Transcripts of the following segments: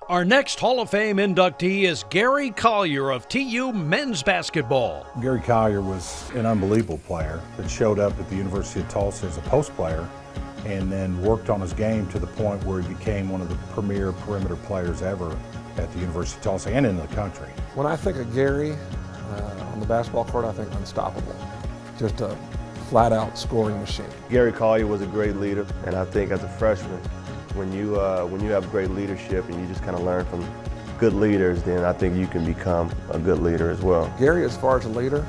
Our next Hall of Fame inductee is Gary Collier of TU men's basketball. Gary Collier was an unbelievable player that showed up at the University of Tulsa as a post player and then worked on his game to the point where he became one of the premier perimeter players ever at the University of Tulsa and in the country. When I think of Gary on the basketball court, I think unstoppable. Just a flat-out scoring machine. Gary Collier was a great leader, and I think as a freshman, when you have great leadership and you just kind of learn from good leaders, then I think you can become a good leader as well. Gary, as far as a leader,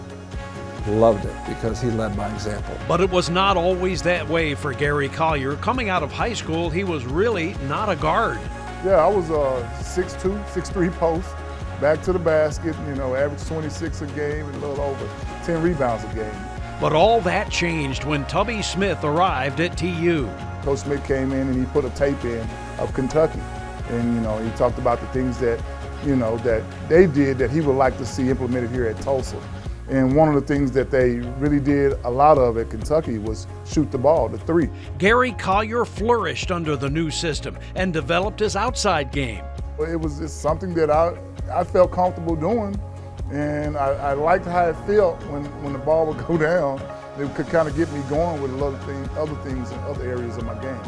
loved it because he led by example. But it was not always that way for Gary Collier. Coming out of high school, he was really not a guard. Yeah, I was a 6'2", 6'3" post, back to the basket, average 26 a game and a little over 10 rebounds a game. But all that changed when Tubby Smith arrived at TU. Coach Smith came in and he put a tape in of Kentucky. And, he talked about the things that, that they did that he would like to see implemented here at Tulsa. And one of the things that they really did a lot of at Kentucky was shoot the ball, the three. Gary Collier flourished under the new system and developed his outside game. It was just something that I felt comfortable doing. And I liked how it felt when the ball would go down. It could kind of get me going with a lot of other things in other areas of my game.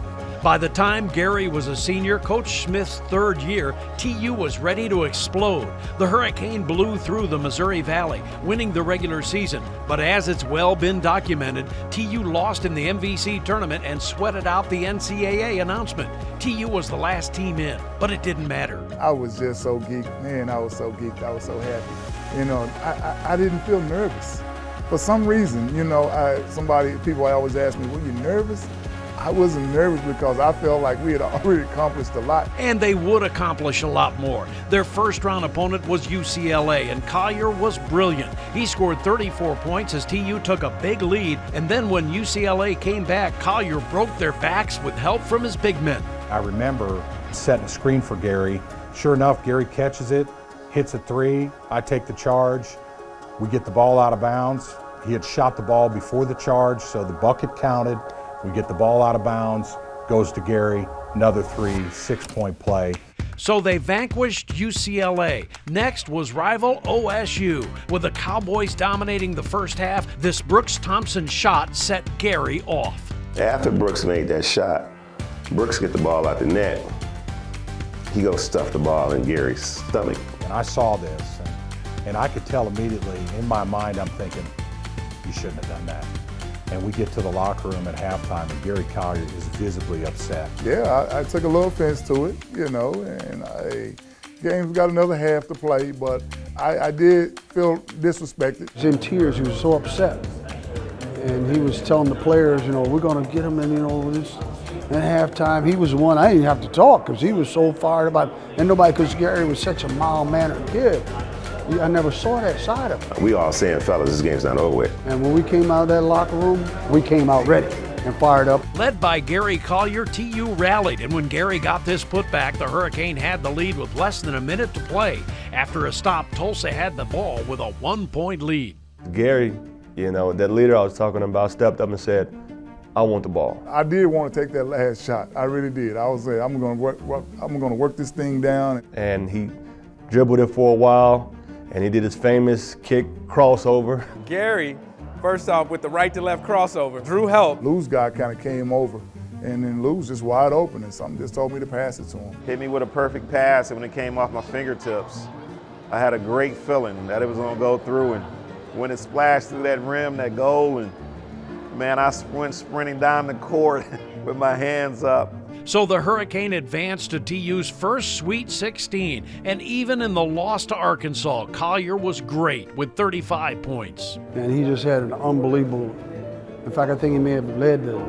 By the time Gary was a senior, Coach Smith's third year, TU was ready to explode. The Hurricane blew through the Missouri Valley, winning the regular season. But as it's well been documented, TU lost in the MVC tournament and sweated out the NCAA announcement. TU was the last team in, but it didn't matter. I was just so geeked. Man, I was so geeked. I was so happy. I didn't feel nervous. For some reason, people always ask me, were you nervous? I wasn't nervous because I felt like we had already accomplished a lot. And they would accomplish a lot more. Their first round opponent was UCLA, and Collier was brilliant. He scored 34 points as TU took a big lead, and then when UCLA came back, Collier broke their backs with help from his big men. I remember setting a screen for Gary. Sure enough, Gary catches it, hits a three, I take the charge, we get the ball out of bounds. He had shot the ball before the charge, so the bucket counted. We get the ball out of bounds, goes to Gary, another three, 6-point play. So they vanquished UCLA. Next was rival OSU. With the Cowboys dominating the first half, this Brooks Thompson shot set Gary off. After Brooks made that shot, Brooks get the ball out the net. He goes stuff the ball in Gary's stomach. And I saw this, and I could tell immediately, in my mind, I'm thinking, you shouldn't have done that. And we get to the locker room at halftime, and Gary Collier is visibly upset. Yeah, I took a little offense to it, and game's got another half to play, but I did feel disrespected. He was in tears, he was so upset. And he was telling the players, we're gonna get him in, this. And at halftime, he was the one, I didn't have to talk because he was so fired about it. And nobody, because Gary was such a mild-mannered kid. I never saw that side of him. We all saying, fellas, this game's not over with. And when we came out of that locker room, we came out ready and fired up. Led by Gary Collier, TU rallied, and when Gary got this putback, the Hurricane had the lead with less than a minute to play. After a stop, Tulsa had the ball with a 1-point lead. Gary, that leader I was talking about, stepped up and said, I want the ball. I did want to take that last shot. I really did. I was saying, I'm going to work this thing down. And he dribbled it for a while, and he did his famous kick crossover. Gary, first off, with the right to left crossover, drew help. Lou's guy kind of came over, and then Lou's just wide open, and something just told me to pass it to him. Hit me with a perfect pass, and when it came off my fingertips, I had a great feeling that it was going to go through, and when it splashed through that rim, that goal, and man, I went sprinting down the court with my hands up. So the Hurricane advanced to TU's first Sweet 16, and even in the loss to Arkansas, Collier was great with 35 points. And he just had an unbelievable, in fact, I think he may have led the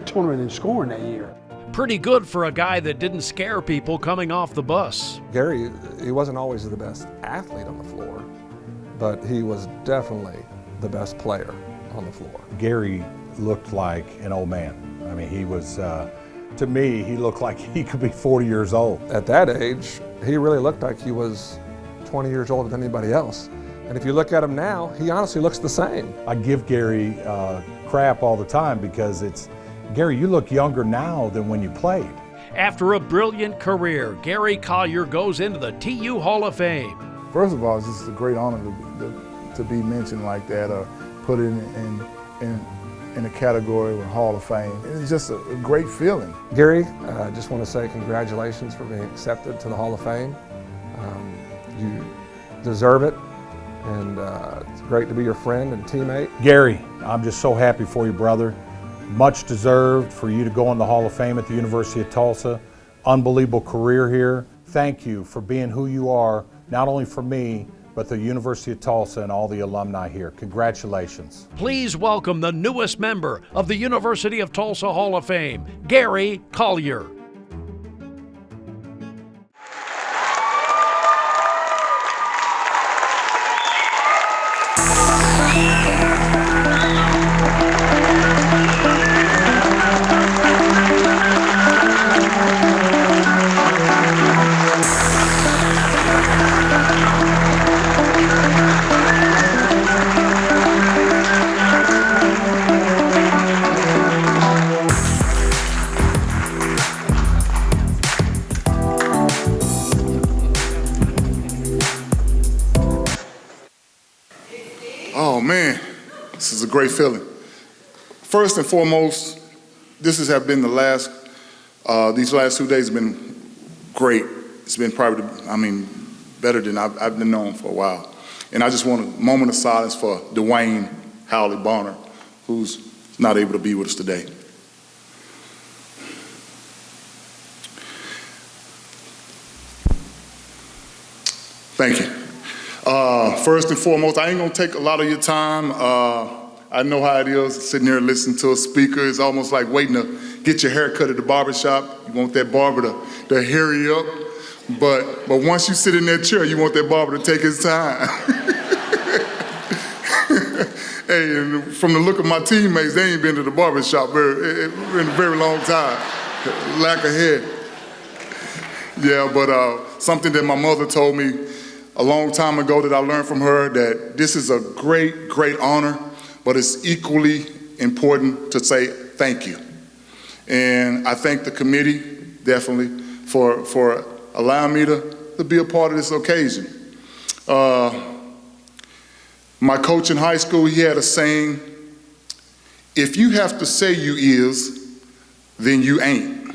tournament in scoring that year. Pretty good for a guy that didn't scare people coming off the bus. Gary, he wasn't always the best athlete on the floor, but he was definitely the best player on the floor. Gary looked like an old man. I mean, he was, to me, he looked like he could be 40 years old. At that age, he really looked like he was 20 years older than anybody else. And if you look at him now, he honestly looks the same. I give Gary crap all the time because Gary, you look younger now than when you played. After a brilliant career, Gary Collier goes into the TU Hall of Fame. First of all, it's just a great honor to be mentioned like that, or put in a category with Hall of Fame. It's just a great feeling. Gary, I just want to say congratulations for being accepted to the Hall of Fame. You deserve it, and it's great to be your friend and teammate. Gary, I'm just so happy for you, brother. Much deserved for you to go in the Hall of Fame at the University of Tulsa. Unbelievable career here. Thank you for being who you are, not only for me, but the University of Tulsa and all the alumni here. Congratulations. Please welcome the newest member of the University of Tulsa Hall of Fame, Gary Collier. Oh man, this is a great feeling. First and foremost, this has been these last 2 days have been great. It's been probably, better than I've been known for a while. And I just want a moment of silence for Dwayne Howley Bonner, who's not able to be with us today. Thank you. First and foremost, I ain't gonna take a lot of your time. I know how it is sitting there listening to a speaker. It's almost like waiting to get your hair cut at the barber shop. You want that barber to hurry up. But once you sit in that chair, you want that barber to take his time. Hey, and from the look of my teammates, they ain't been to the barber shop in a very long time. Lack of hair. Yeah, but something that my mother told me a long time ago that I learned from her, that this is a great, great honor, but it's equally important to say thank you. And I thank the committee, definitely, for allowing me to be a part of this occasion. My coach in high school, he had a saying, if you have to say you is, then you ain't.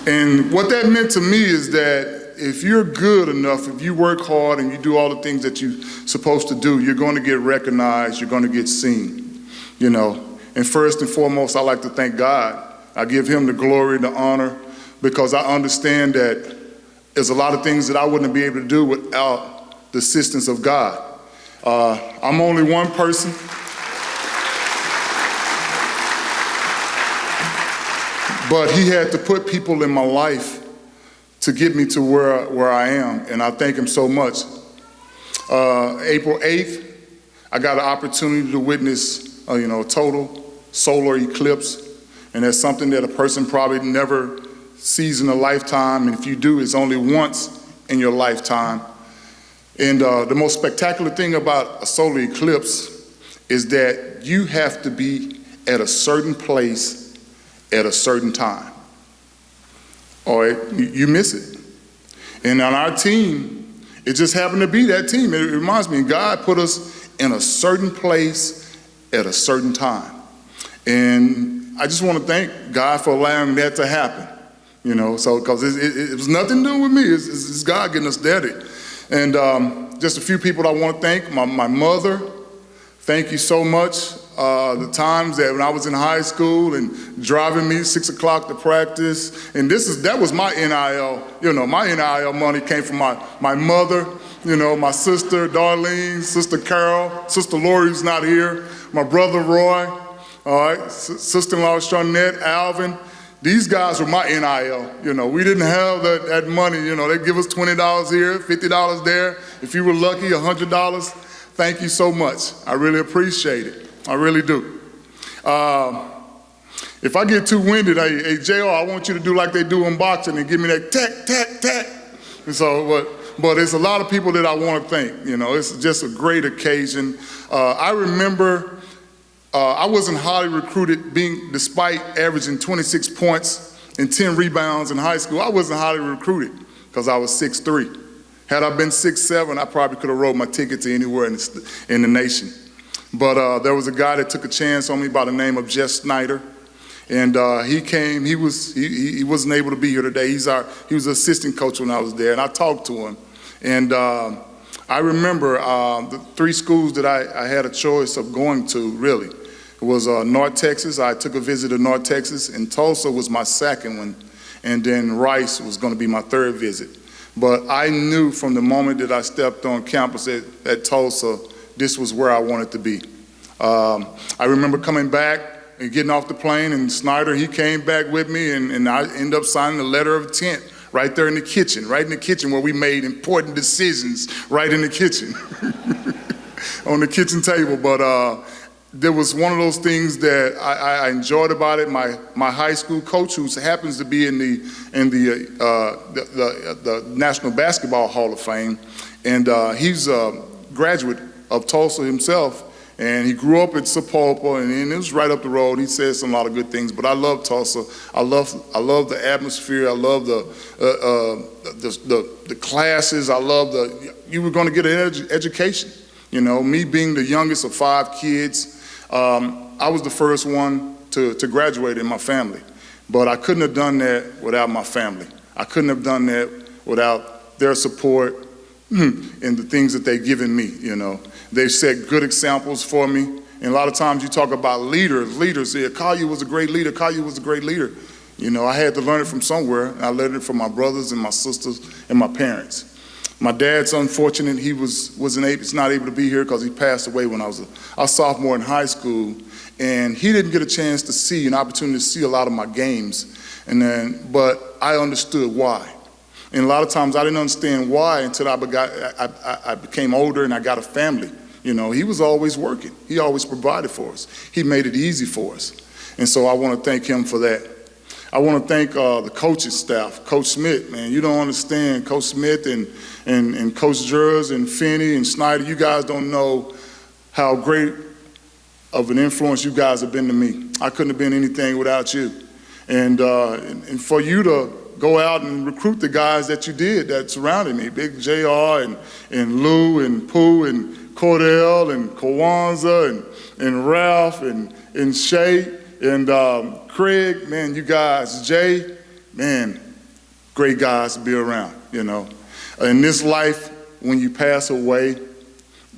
And what that meant to me is that if you're good enough, if you work hard and you do all the things that you're supposed to do, you're going to get recognized, you're going to get seen, you know. And first and foremost, I like to thank God. I give him the glory, the honor, because I understand that there's a lot of things that I wouldn't be able to do without the assistance of God. I'm only one person. But he had to put people in my life to get me to where I am, and I thank him so much. April 8th, I got an opportunity to witness a total solar eclipse, and that's something that a person probably never sees in a lifetime, and if you do, it's only once in your lifetime. And the most spectacular thing about a solar eclipse is that you have to be at a certain place at a certain time, or you miss it. And on our team, it just happened to be that team. It reminds me, God put us in a certain place at a certain time. And I just want to thank God for allowing that to happen, so because it was nothing to do with me. It's God getting us there. And just a few people I want to thank. My mother, thank you so much. The times that when I was in high school and driving me 6 o'clock to practice, and that was my NIL. My NIL money came from my mother, my sister Darlene, sister Carol, sister Lori who's not here, my brother Roy, all right, sister-in-law Shawnette, Alvin. These guys were my NIL. We didn't have that money. They give us $20 here, $50 there. If you were lucky, $100. Thank you so much. I really appreciate it. I really do. If I get too winded, hey, JR, I want you to do like they do in boxing and give me that tack, tack, tack. And so, but it's a lot of people that I want to thank. It's just a great occasion. I remember I wasn't highly recruited, despite averaging 26 points and 10 rebounds in high school. I wasn't highly recruited because I was 6'3". Had I been 6'7", I probably could have rode my ticket to anywhere in the nation. But there was a guy that took a chance on me by the name of Jeff Snyder. And he came, he wasn't able to be here today. He was an assistant coach when I was there, and I talked to him. And I remember the 3 schools that I had a choice of going to, really. It was North Texas. I took a visit to North Texas, and Tulsa was my second one, and then Rice was going to be my 3rd visit. But I knew from the moment that I stepped on campus at Tulsa, this was where I wanted to be. I remember coming back and getting off the plane, and Snyder, he came back with me, and I ended up signing a letter of intent right there in the kitchen, where we made important decisions, right in the kitchen, on the kitchen table. But there was one of those things that I enjoyed about it. My high school coach, who happens to be in the National Basketball Hall of Fame, and he's a graduate of Tulsa himself, and he grew up at Sapulpa, and it was right up the road. He says a lot of good things, but I love Tulsa. I love the atmosphere. I love the classes. I love you were going to get an education. You know, me being the youngest of 5 kids, I was the first one to graduate in my family, but I couldn't have done that without my family. I couldn't have done that without their support and the things that they've given me, you know. They've set good examples for me. And a lot of times you talk about leaders say, Collier was a great leader, Collier was a great leader. You know, I had to learn it from somewhere. I learned it from my brothers and my sisters and my parents. My dad's unfortunate. He was not able to be here because he passed away when I was a sophomore in high school. And he didn't get a chance to see, an opportunity to see a lot of my games. But I understood why. And a lot of times I didn't understand why until I became older and I got a family. You know, he was always working. He always provided for us. He made it easy for us. And so I want to thank him for that. I want to thank the coaching staff. Coach Smith, man, you don't understand. Coach Smith and Coach Jers and Finney and Snyder, you guys don't know how great of an influence you guys have been to me. I couldn't have been anything without you. And for you to go out and recruit the guys that you did that surrounded me, Big JR and Lou and Pooh and Cordell and Kawanza and Ralph and Shay and Craig, man, you guys, Jay, man, great guys to be around, you know. In this life, when you pass away,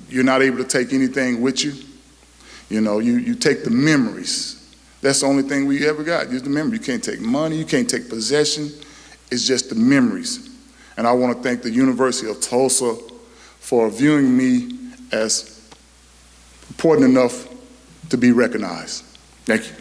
you're not able to take anything with you. You know, you take the memories. That's the only thing we ever got, just the memory. You can't take money, you can't take possession. It's just the memories. And I want to thank the University of Tulsa for viewing me as important enough to be recognized. Thank you.